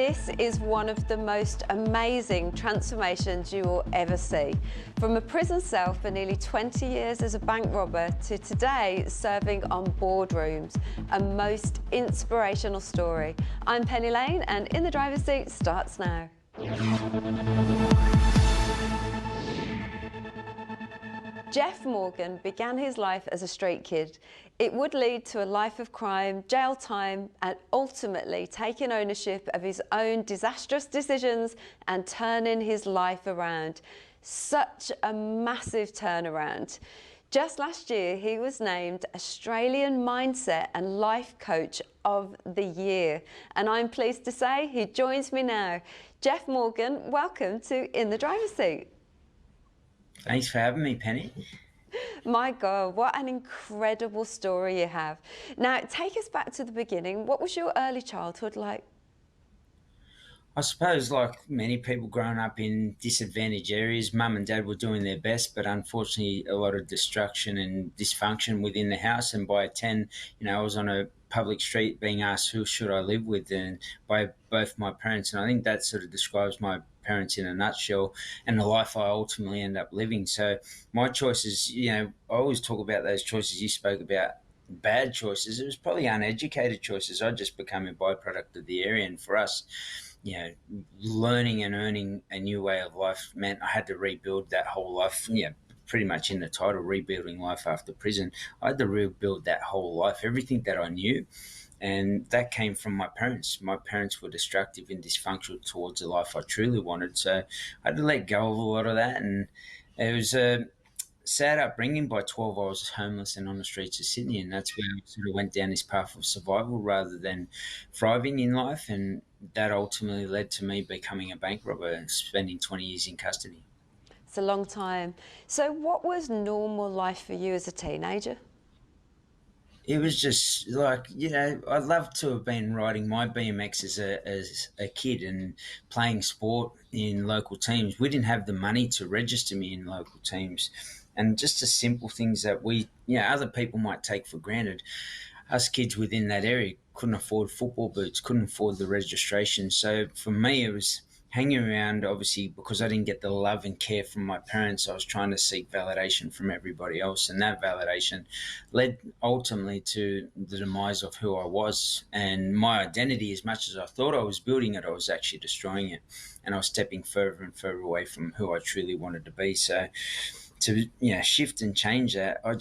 This is one of the most amazing transformations you will ever see. From a prison cell for nearly 20 years as a bank robber to today serving on boardrooms, a most inspirational story. I'm Penny Lane and In the Driver's Seat starts now. Jeff Morgan began his life as a street kid. It would lead to a life of crime, jail time, and ultimately taking ownership of his own disastrous decisions and turning his life around. Such a massive turnaround. Just last year, he was named Australian Mindset and Life Coach of the Year. And I'm pleased to say he joins me now. Jeff Morgan, welcome to In the Driver's Seat. Thanks for having me, Penny. My God, what an incredible story you have. Now, take us back to the beginning. What was your early childhood like? I suppose, like many people growing up in disadvantaged areas, mum and dad were doing their best, but unfortunately a lot of destruction and dysfunction within the house. And by 10, I was on a public street being asked who should I live with, and by both my parents. And I think that sort of describes my parents in a nutshell and the life I ultimately end up living. So my choices, I always talk about those choices you spoke about, bad choices. It was probably uneducated choices. I just became a byproduct of the area. And for us, learning and earning a new way of life meant I had to rebuild that whole life. Pretty much in the title, Rebuilding Life After Prison. I had to rebuild that whole life, everything that I knew. And that came from my parents. My parents were destructive and dysfunctional towards the life I truly wanted. So I had to let go of a lot of that. And it was a sad upbringing. By 12, I was homeless and on the streets of Sydney. And that's where I sort of went down this path of survival rather than thriving in life. And that ultimately led to me becoming a bank robber and spending 20 years in custody. It's a long time. So what was normal life for you as a teenager? It was just like, I'd love to have been riding my BMX as a kid and playing sport in local teams. We didn't have the money to register me in local teams. And just the simple things that other people might take for granted. Us kids within that area couldn't afford football boots, couldn't afford the registration. So for me, it was hanging around, obviously, because I didn't get the love and care from my parents. I was trying to seek validation from everybody else, and that validation led ultimately to the demise of who I was. And my identity, as much as I thought I was building it, I was actually destroying it, and I was stepping further and further away from who I truly wanted to be. So to shift and change that, I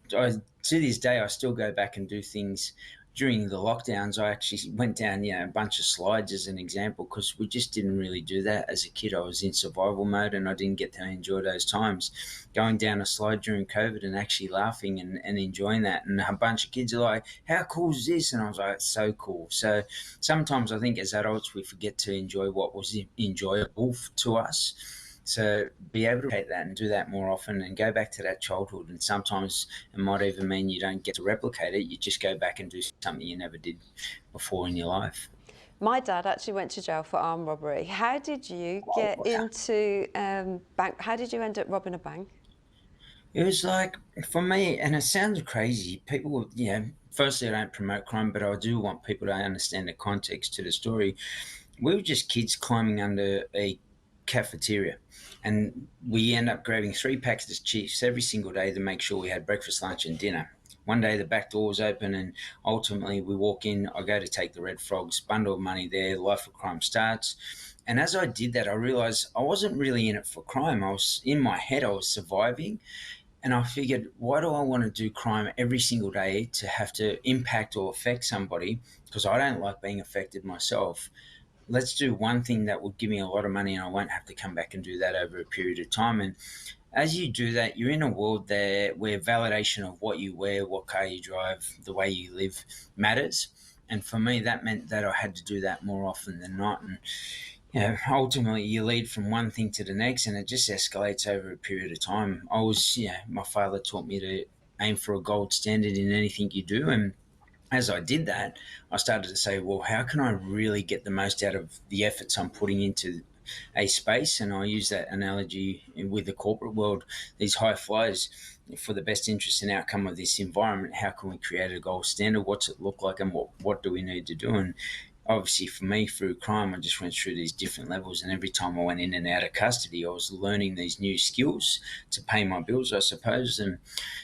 to this day I still go back and do things. During the lockdowns, I actually went down, a bunch of slides as an example, because we just didn't really do that as a kid. I was in survival mode and I didn't get to enjoy those times. Going down a slide during COVID and actually laughing and enjoying that. And a bunch of kids are like, how cool is this? And I was like, it's so cool. So sometimes I think as adults, we forget to enjoy what was enjoyable to us. So be able to take that and do that more often and go back to that childhood. And sometimes it might even mean you don't get to replicate it. You just go back and do something you never did before in your life. My dad actually went to jail for armed robbery. How did you get into bank? How did you end up robbing a bank? It was like, for me, and it sounds crazy, people, firstly, I don't promote crime, but I do want people to understand the context to the story. We were just kids climbing under a cafeteria, and we end up grabbing 3 packets of chips every single day to make sure we had breakfast, lunch and dinner. One day the back door was open and ultimately we walk in, I go to take the Red Frogs, bundle of money there, life of crime starts. And as I did that, I realised I wasn't really in it for crime. I was in my head, I was surviving. And I figured, why do I want to do crime every single day to have to impact or affect somebody? Because I don't like being affected myself. Let's do one thing that will give me a lot of money and I won't have to come back and do that over a period of time. And as you do that, you're in a world there where validation of what you wear, what car you drive, the way you live matters. And for me, that meant that I had to do that more often than not. And ultimately you lead from one thing to the next and it just escalates over a period of time. My father taught me to aim for a gold standard in anything you do. And as I did that, I started to say, well, how can I really get the most out of the efforts I'm putting into a space? And I use that analogy with the corporate world, these high flyers, for the best interest and outcome of this environment. How can we create a gold standard? What's it look like and what do we need to do? And obviously for me, through crime, I just went through these different levels, and every time I went in and out of custody, I was learning these new skills to pay my bills, I suppose. And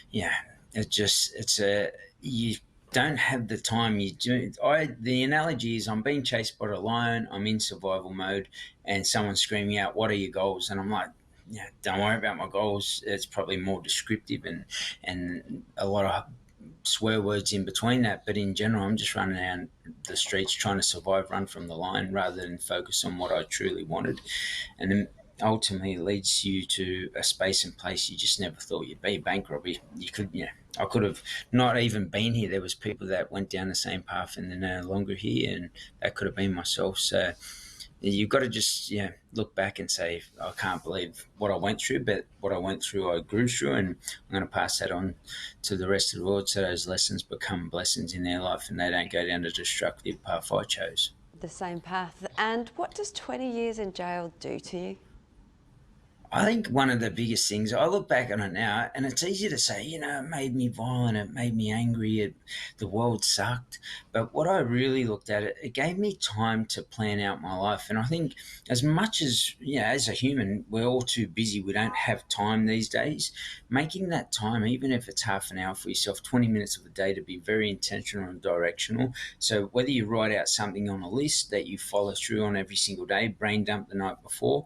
yeah, it's a you don't have the time. You do. The analogy is I'm being chased by a lion. I'm in survival mode, and someone's screaming out, "What are your goals?" And I'm like, yeah, don't worry about my goals. It's probably more descriptive and a lot of swear words in between that. But in general, I'm just running down the streets trying to survive, run from the line, rather than focus on what I truly wanted. And then ultimately leads you to a space and place you just never thought you'd be. Bank robbery, you could, I could have not even been here. There was people that went down the same path and they're no longer here, and that could have been myself. So you've got to just look back and say, I can't believe what I went through, but what I went through, I grew through, and I'm going to pass that on to the rest of the world so those lessons become blessings in their life and they don't go down the destructive path I chose. The same path. And what does 20 years in jail do to you? I think one of the biggest things, I look back on it now, and it's easy to say, it made me violent, it made me angry, the world sucked. But what I really looked at, it gave me time to plan out my life. And I think as much as, as a human, we're all too busy, we don't have time these days. Making that time, even if it's half an hour for yourself, 20 minutes of the day, to be very intentional and directional. So whether you write out something on a list that you follow through on every single day, brain dump the night before,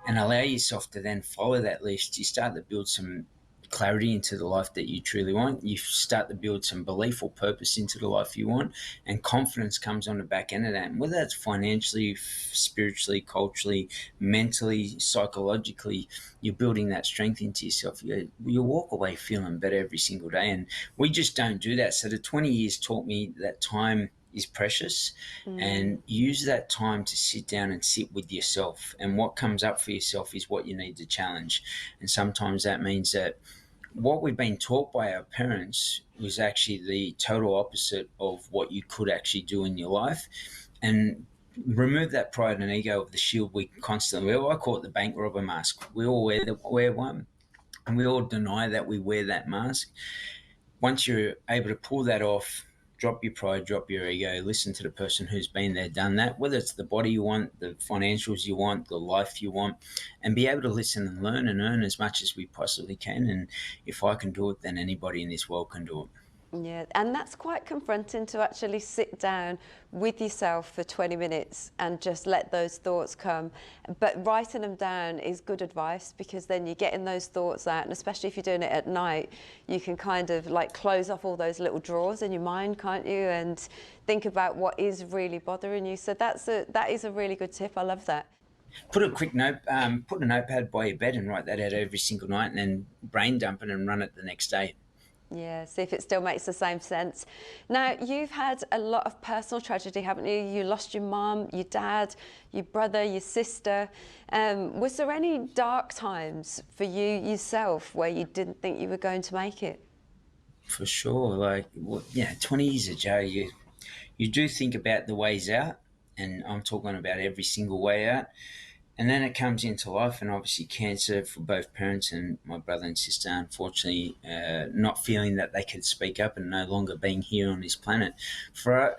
and allow yourself to then follow that list, you start to build some clarity into the life that you truly want. You start to build some belief or purpose into the life you want, and confidence comes on the back end of that. And whether that's financially, spiritually, culturally, mentally, psychologically, you're building that strength into yourself. You walk away feeling better every single day, and we just don't do that. So the 20 years taught me that time is precious, and use that time to sit down and sit with yourself, and what comes up for yourself is what you need to challenge. And sometimes that means that what we've been taught by our parents was actually the total opposite of what you could actually do in your life. And remove that pride and ego of the shield we constantly wear. I call it the bank robber mask. We all wear one, and we all deny that we wear that mask. Once you're able to pull that off, drop your pride, drop your ego, listen to the person who's been there, done that, whether it's the body you want, the financials you want, the life you want, and be able to listen and learn and earn as much as we possibly can. And if I can do it, then anybody in this world can do it. Yeah, and that's quite confronting, to actually sit down with yourself for 20 minutes and just let those thoughts come. But writing them down is good advice, because then you're getting those thoughts out, and especially if you're doing it at night, you can kind of like close off all those little drawers in your mind, can't you? And think about what is really bothering you. So that is a really good tip. I love that. Put a quick note, put a notepad by your bed and write that out every single night, and then brain dump it and run it the next day. Yeah, see if it still makes the same sense. Now, you've had a lot of personal tragedy, haven't you? You lost your mum, your dad, your brother, your sister. Was there any dark times for you yourself where you didn't think you were going to make it? For sure. 20 years of jail, you do think about the ways out, and I'm talking about every single way out. And then it comes into life, and obviously cancer for both parents and my brother and sister, unfortunately, not feeling that they could speak up and no longer being here on this planet. For,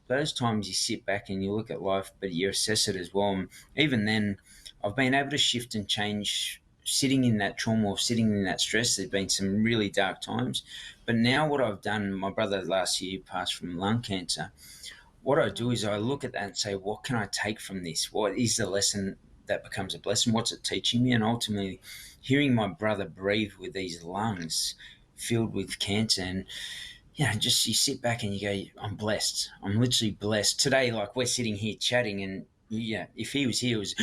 those times you sit back and you look at life, but you assess it as well. And even then, I've been able to shift and change. Sitting in that trauma or sitting in that stress, there's been some really dark times. But now what I've done, my brother last year passed from lung cancer. What I do is I look at that and say, what can I take from this? What is the lesson that becomes a blessing? What's it teaching me? And ultimately, hearing my brother breathe with these lungs filled with cancer, and just you sit back and you go, I'm blessed. I'm literally blessed. Today, like, we're sitting here chatting, and if he was here, it was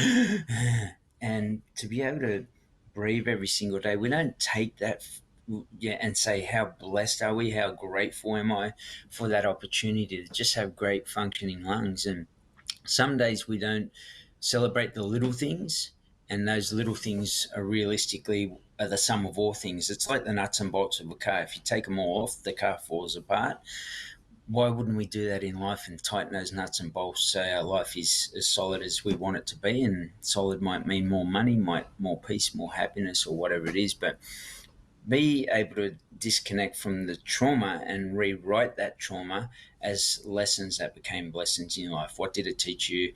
and to be able to breathe every single day, we don't take that and say, how blessed are we, how grateful am I for that opportunity to just have great functioning lungs. And some days we don't celebrate the little things, and those little things are realistically are the sum of all things. It's like the nuts and bolts of a car. If you take them all off, the car falls apart. Why wouldn't we do that in life and tighten those nuts and bolts so our life is as solid as we want it to be? And solid might mean more money, more peace, more happiness, or whatever it is. But be able to disconnect from the trauma and rewrite that trauma as lessons that became blessings in your life. What did it teach you?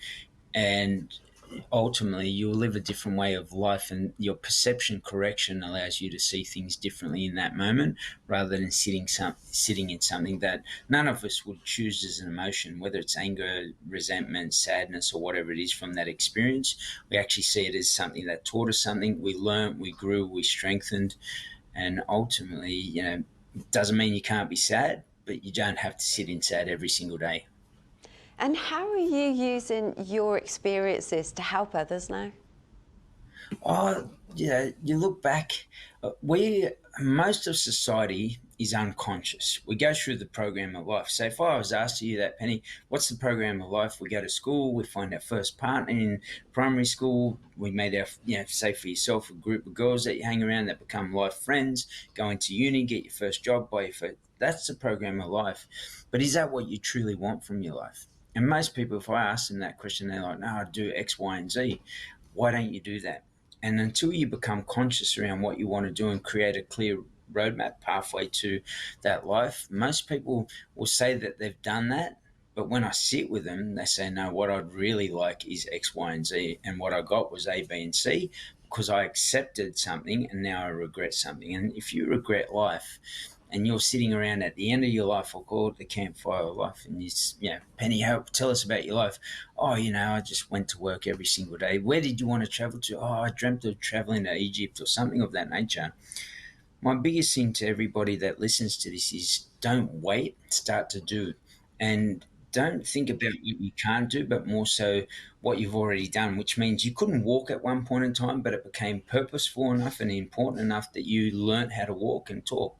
And ultimately you'll live a different way of life, and your perception correction allows you to see things differently in that moment, rather than sitting in something that none of us would choose as an emotion, whether it's anger, resentment, sadness, or whatever it is from that experience. We actually see it as something that taught us something. We learned, we grew, we strengthened, and ultimately, it doesn't mean you can't be sad, but you don't have to sit in sad every single day. And how are you using your experiences to help others now? Oh, yeah, you look back, most of society is unconscious. We go through the program of life. So if I was asked you that, Penny, what's the program of life? We go to school, we find our first partner in primary school, we made our, say for yourself, a group of girls that you hang around that become life friends, go into uni, get your first job, buy your first, that's the program of life. But is that what you truly want from your life? And most people, if I ask them that question, they're like, no, I do X, Y, and Z. Why don't you do that? And until you become conscious around what you want to do and create a clear roadmap pathway to that life, most people will say that they've done that. But when I sit with them, they say, no, what I'd really like is X, Y, and Z. And what I got was A, B, and C, because I accepted something and now I regret something. And if you regret life, and you're sitting around at the end of your life, I'll call it the campfire of life, and Penny, tell us about your life. Oh, I just went to work every single day. Where did you want to travel to? Oh, I dreamt of traveling to Egypt or something of that nature. My biggest thing to everybody that listens to this is don't wait, start to do. And don't think about what you can't do, but more so what you've already done, which means you couldn't walk at one point in time, but it became purposeful enough and important enough that you learned how to walk and talk.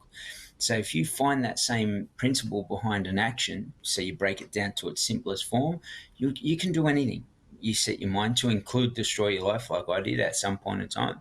So if you find that same principle behind an action, so you break it down to its simplest form, you can do anything. You set your mind to include destroy your life like I did at some point in time.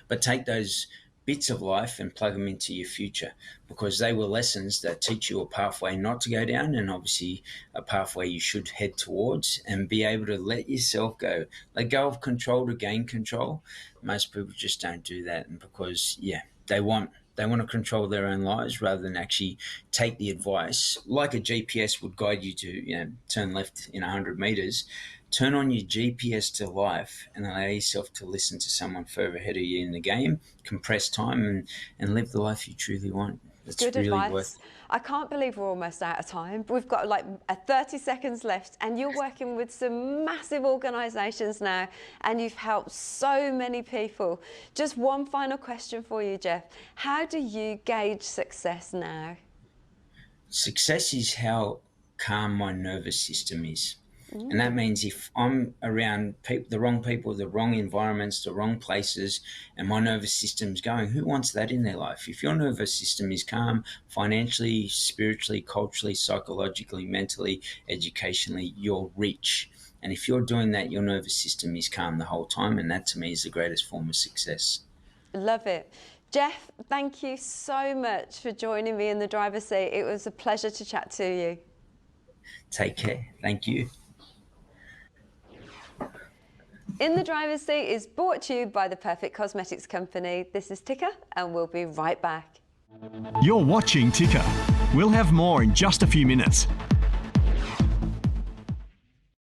But take those bits of life and plug them into your future, because they were lessons that teach you a pathway not to go down, and obviously a pathway you should head towards, and be able to let yourself go. Let go of control to gain control. Most people just don't do that, and because, they want to control their own lives rather than actually take the advice, like a GPS would guide you to, turn left in 100 meters. Turn on your GPS to life and allow yourself to listen to someone further ahead of you in the game, compress time, and live the life you truly want. It's Good really advice. I can't believe we're almost out of time. We've got like 30 seconds left, and you're working with some massive organisations now, and you've helped so many people. Just one final question for you, Jeff. How do you gauge success now? Success is how calm my nervous system is. And that means if I'm around the wrong people, the wrong environments, the wrong places, and my nervous system's going, who wants that in their life? If your nervous system is calm, financially, spiritually, culturally, psychologically, mentally, educationally, you're rich. And if you're doing that, your nervous system is calm the whole time. And that to me is the greatest form of success. Love it. Jeff, thank you so much for joining me in the driver's seat. It was a pleasure to chat to you. Take care. Thank you. In the Driver's Seat is brought to you by the Perfect Cosmetics Company. This is Tika, and we'll be right back. You're watching Ticker. We'll have more in just a few minutes.